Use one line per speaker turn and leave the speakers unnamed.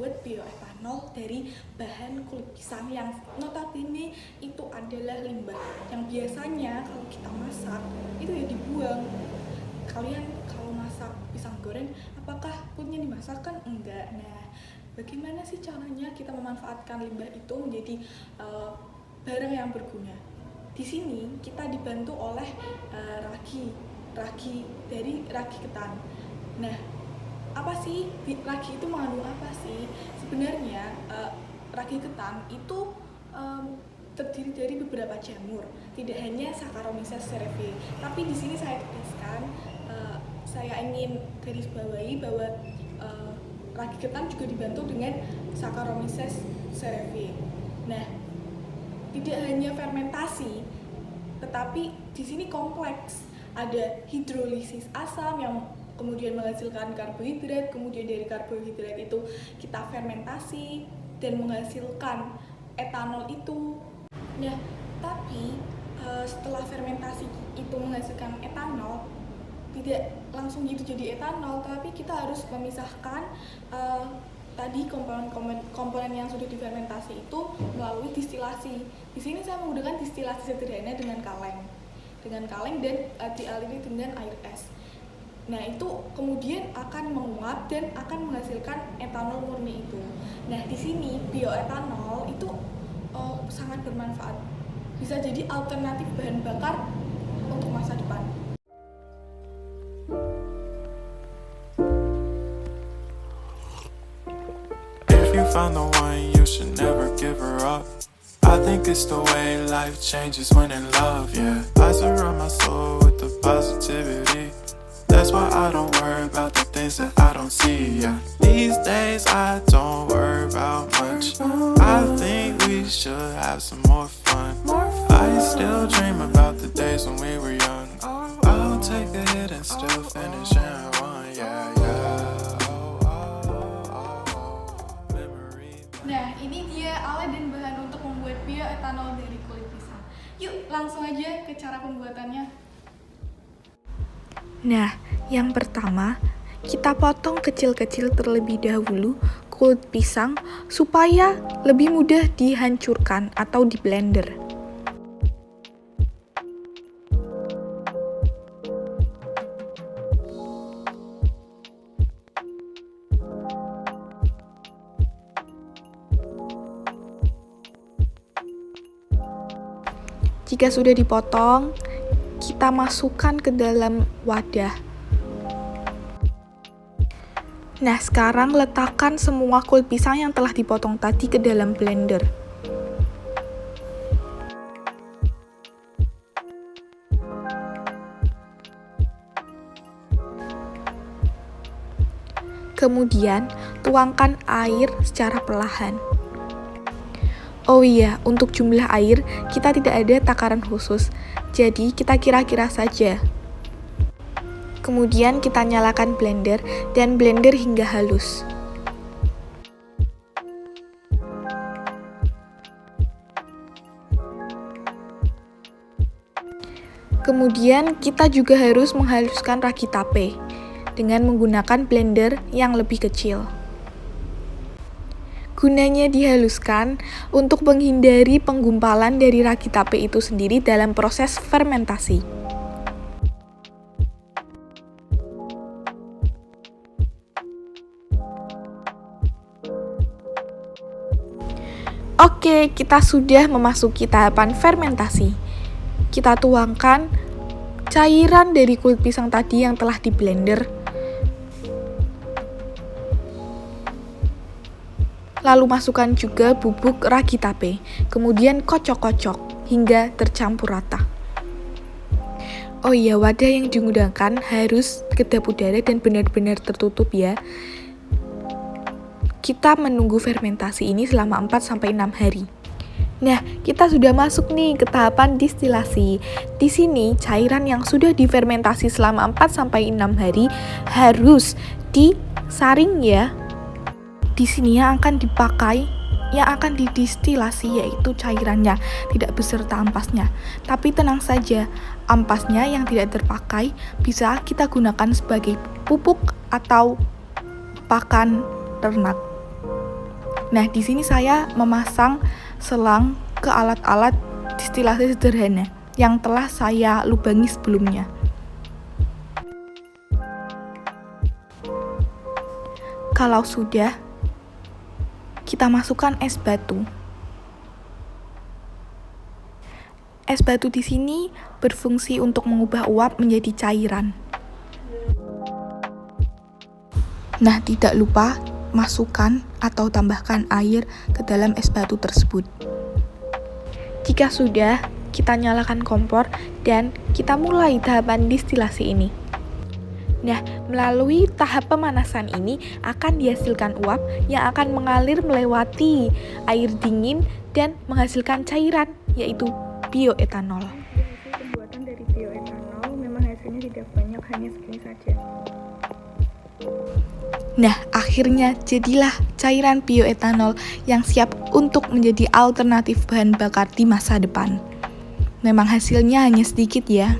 membuat bioetanol dari bahan kulit pisang yang notabene itu adalah limbah yang biasanya kalau kita masak itu ya dibuang. Kalian kalau masak pisang goreng, apakah kulitnya dimasak? Kan enggak. Nah, bagaimana sih caranya kita memanfaatkan limbah itu menjadi barang yang berguna? Di sini kita dibantu oleh ragi dari ragi ketan. Nah, apa sih ragi itu mengandung apa sih? Sebenarnya ragi ketan itu terdiri dari beberapa jamur, tidak hanya Saccharomyces cerevisiae. Tapi di sini saya tegaskan, saya ingin garis bawahi bahwa ragi ketan juga dibantu dengan Saccharomyces cerevisiae. Nah, tidak hanya fermentasi, tetapi di sini kompleks. Ada hidrolisis asam yang kemudian menghasilkan karbohidrat, kemudian dari karbohidrat itu kita fermentasi dan menghasilkan etanol itu. Nah, tapi setelah fermentasi itu menghasilkan etanol, tidak langsung gitu jadi etanol, tapi kita harus memisahkan tadi komponen yang sudah difermentasi itu melalui distilasi. Di sini saya menggunakan distilasi sederhana dengan kaleng dan dialiri dengan air es. Nah, itu kemudian akan menguap dan akan menghasilkan etanol murni itu. Nah, di sini bioetanol itu sangat bermanfaat. Bisa jadi alternatif bahan bakar untuk masa depan.
If you find the one, you should never give her up. I think it's the way life changes when in love, yeah. I surround my soul with the positivity. That's why I don't worry about the things that I don't see, yeah. These days I don't worry about much. I think we should have some more fun. I still dream about the days when we were young. I'll take a hit and still finish in one, yeah, yeah.
Nah, ini dia alat dan bahan untuk membuat bioetanol dari kulit pisang. Yuk, langsung aja ke cara pembuatannya.
Nah, yang pertama, kita potong kecil-kecil terlebih dahulu kulit pisang supaya lebih mudah dihancurkan atau di blender. Jika sudah dipotong, kita masukkan ke dalam wadah. Nah, sekarang letakkan semua kulit pisang yang telah dipotong tadi ke dalam blender. Kemudian, tuangkan air secara perlahan. Oh iya, untuk jumlah air, kita tidak ada takaran khusus, jadi kita kira-kira saja. Kemudian kita nyalakan blender dan blender hingga halus. Kemudian kita juga harus menghaluskan ragi tape dengan menggunakan blender yang lebih kecil. Gunanya dihaluskan untuk menghindari penggumpalan dari ragi tape itu sendiri dalam proses fermentasi. Oke, kita sudah memasuki tahapan fermentasi. Kita tuangkan cairan dari kulit pisang tadi yang telah di blender. Lalu masukkan juga bubuk ragi tape, kemudian kocok-kocok hingga tercampur rata. Oh iya, wadah yang digunakan harus kedap udara dan benar-benar tertutup ya. Kita menunggu fermentasi ini selama 4-6 hari. Nah, kita sudah masuk nih ke tahapan distilasi. Di sini cairan yang sudah difermentasi selama 4-6 hari harus disaring ya. Di sini yang akan dipakai, yang akan didistilasi yaitu cairannya, tidak beserta ampasnya. Tapi tenang saja, ampasnya yang tidak terpakai bisa kita gunakan sebagai pupuk atau pakan ternak. Nah, di sini saya memasang selang ke alat-alat distilasi sederhana yang telah saya lubangi sebelumnya. Kalau sudah, kita masukkan es batu. Es batu di sini berfungsi untuk mengubah uap menjadi cairan. Nah, tidak lupa masukkan atau tambahkan air ke dalam es batu tersebut. Jika sudah, kita nyalakan kompor dan kita mulai tahapan distilasi ini. Nah, melalui tahap pemanasan ini akan dihasilkan uap yang akan mengalir melewati air dingin dan menghasilkan cairan, yaitu bioetanol.
Hasil pembuatan dari bioetanol memang hasilnya tidak banyak, hanya segini saja.
Nah, akhirnya jadilah cairan bioetanol yang siap untuk menjadi alternatif bahan bakar di masa depan. Memang hasilnya hanya sedikit ya.